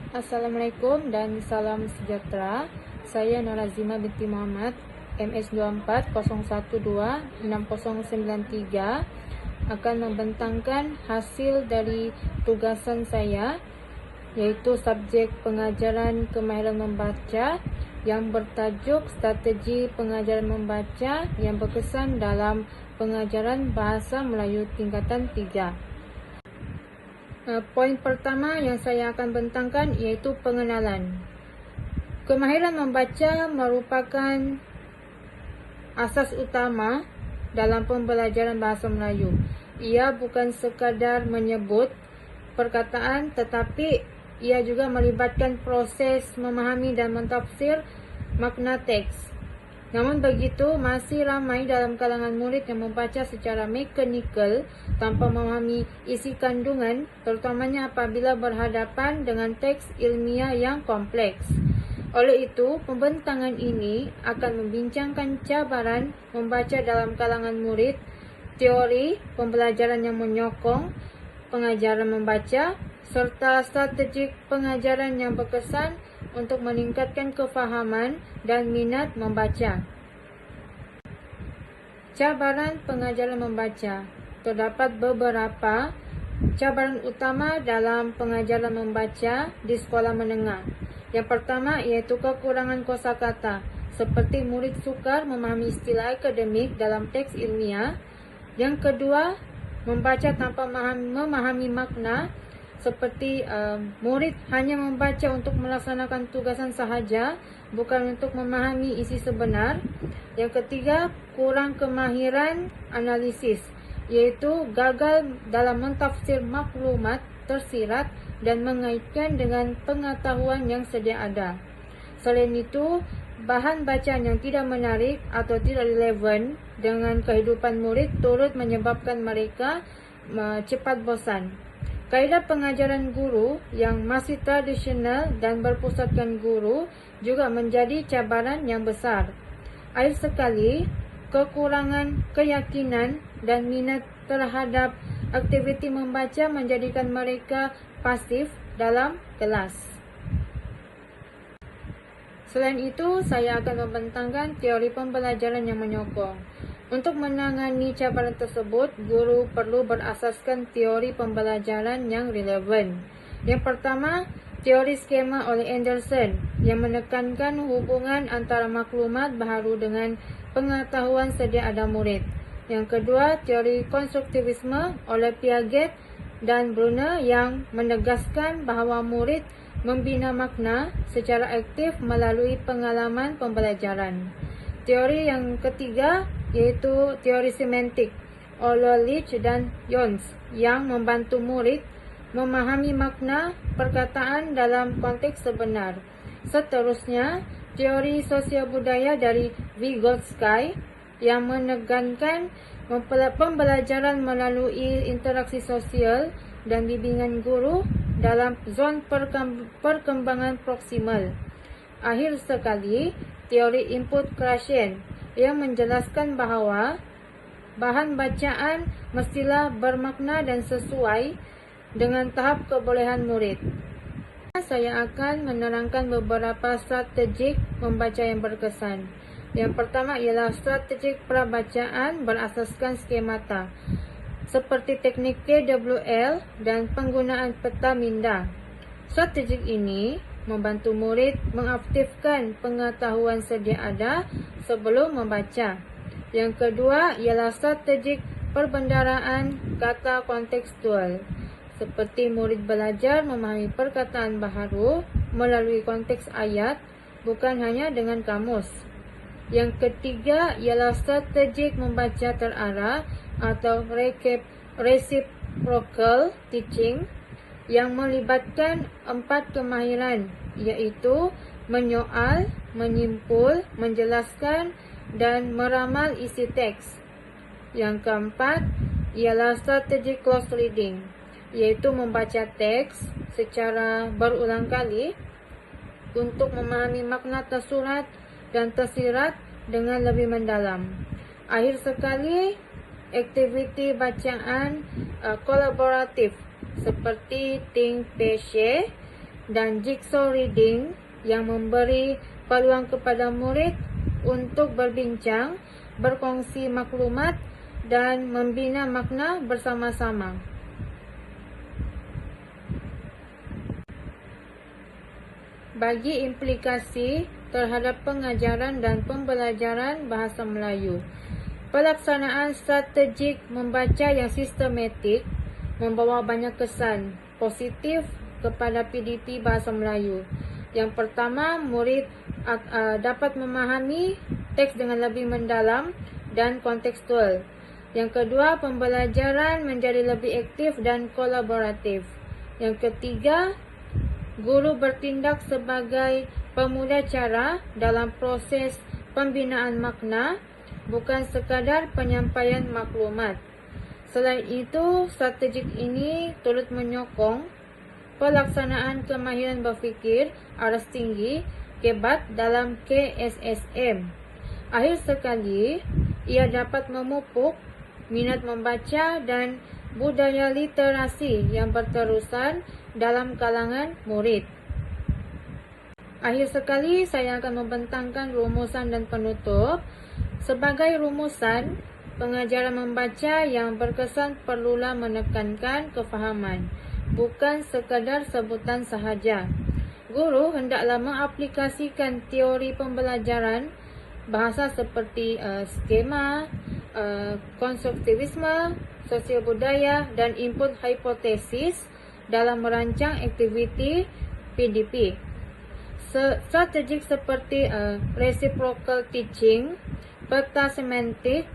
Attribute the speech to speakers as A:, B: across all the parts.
A: Assalamualaikum dan salam sejahtera. Saya Norazima binti Muhammad, MS24 012 6093 akan membentangkan hasil dari tugasan saya, yaitu subjek pengajaran kemahiran membaca yang bertajuk Strategi Pengajaran Membaca yang berkesan dalam pengajaran Bahasa Melayu tingkatan 3. Poin pertama yang saya akan bentangkan iaitu pengenalan. Kemahiran membaca merupakan asas utama dalam pembelajaran bahasa Melayu. Ia bukan sekadar menyebut perkataan, tetapi ia juga melibatkan proses memahami dan mentafsir makna teks. Namun begitu, masih ramai dalam kalangan murid yang membaca secara mekanikal tanpa memahami isi kandungan, terutamanya apabila berhadapan dengan teks ilmiah yang kompleks. Oleh itu, pembentangan ini akan membincangkan cabaran membaca dalam kalangan murid, teori pembelajaran yang menyokong pengajaran membaca, serta strategi pengajaran yang berkesan untuk meningkatkan kefahaman dan minat membaca. Cabaran pengajaran membaca. Terdapat beberapa cabaran utama dalam pengajaran membaca di sekolah menengah. Yang pertama iaitu kekurangan kosakata, seperti murid sukar memahami istilah akademik dalam teks ilmiah. Yang kedua, membaca tanpa memahami makna, seperti murid hanya membaca untuk melaksanakan tugasan sahaja, bukan untuk memahami isi sebenar. Yang ketiga, kurang kemahiran analisis, iaitu gagal dalam mentafsir maklumat tersirat dan mengaitkan dengan pengetahuan yang sedia ada. Selain itu, bahan bacaan yang tidak menarik atau tidak relevan dengan kehidupan murid turut menyebabkan mereka cepat bosan. Kaedah pengajaran guru yang masih tradisional dan berpusatkan guru juga menjadi cabaran yang besar. Akhir sekali, kekurangan keyakinan dan minat terhadap aktiviti membaca menjadikan mereka pasif dalam kelas. Selain itu, saya akan membentangkan teori pembelajaran yang menyokong. Untuk menangani cabaran tersebut, guru perlu berasaskan teori pembelajaran yang relevan. Yang pertama, teori skema oleh Anderson yang menekankan hubungan antara maklumat baharu dengan pengetahuan sedia ada murid. Yang kedua, teori konstruktivisme oleh Piaget dan Brunner yang menegaskan bahawa murid membina makna secara aktif melalui pengalaman pembelajaran. Teori yang ketiga iaitu teori semantik oleh Leach dan Jones yang membantu murid memahami makna perkataan dalam konteks sebenar. Seterusnya, teori sosial budaya dari Vygotsky yang menekankan pembelajaran melalui interaksi sosial dan bimbingan guru dalam zon perkembangan proksimal. Akhir sekali, teori input creation yang menjelaskan bahawa bahan bacaan mestilah bermakna dan sesuai dengan tahap kebolehan murid. Saya akan menerangkan beberapa strategi membaca yang berkesan. Yang pertama ialah strategi prabacaan berasaskan skemata, seperti teknik TWL dan penggunaan peta minda. Strategi ini membantu murid mengaktifkan pengetahuan sedia ada sebelum membaca. Yang kedua ialah strategi perbendaraan kata kontekstual, seperti murid belajar memahami perkataan baharu melalui konteks ayat, bukan hanya dengan kamus. Yang ketiga ialah strategi membaca terarah atau reciprocal teaching yang melibatkan 4 kemahiran, iaitu menyoal, menyimpul, menjelaskan dan meramal isi teks. Yang keempat ialah strategi close reading, iaitu membaca teks secara berulang kali untuk memahami makna tersurat dan tersirat dengan lebih mendalam. Akhir sekali, aktiviti bacaan kolaboratif seperti Think, Pay, Share dan jigsaw reading yang memberi peluang kepada murid untuk berbincang, berkongsi maklumat dan membina makna bersama-sama. Bagi implikasi terhadap pengajaran dan pembelajaran bahasa Melayu, pelaksanaan strategik membaca yang sistematik membawa banyak kesan positif kepada PDP bahasa Melayu. Yang pertama, murid dapat memahami teks dengan lebih mendalam dan kontekstual. Yang kedua, pembelajaran menjadi lebih aktif dan kolaboratif. Yang ketiga, guru bertindak sebagai pemudacara dalam proses pembinaan makna, bukan sekadar penyampaian maklumat. Selain itu, strategik ini turut menyokong pelaksanaan kemahiran berfikir aras tinggi KEBAT dalam KSSM. Akhir sekali, ia dapat memupuk minat membaca dan budaya literasi yang berterusan dalam kalangan murid. Akhir sekali, saya akan membentangkan rumusan dan penutup. Sebagai rumusan, pengajaran membaca yang berkesan perlulah menekankan kefahaman, bukan sekadar sebutan sahaja. Guru hendaklah mengaplikasikan teori pembelajaran bahasa seperti skema, konstruktivisme, sosial budaya dan input hipotesis dalam merancang aktiviti PDP. Strategik seperti reciprocal teaching, peta semantik,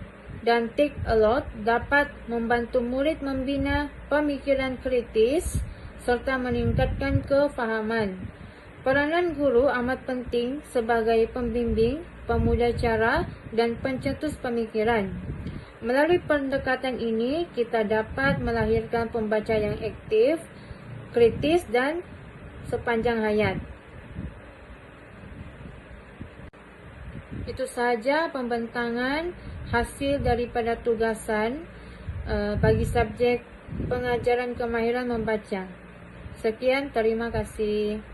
A: dan think alot dapat membantu murid membina pemikiran kritis serta meningkatkan kefahaman. Peranan guru amat penting sebagai pembimbing, pemudacara, dan pencetus pemikiran. Melalui pendekatan ini, kita dapat melahirkan pembaca yang aktif, kritis, dan sepanjang hayat. Itu sahaja pembentangan hasil daripada tugasan bagi subjek pengajaran kemahiran membaca. Sekian, terima kasih.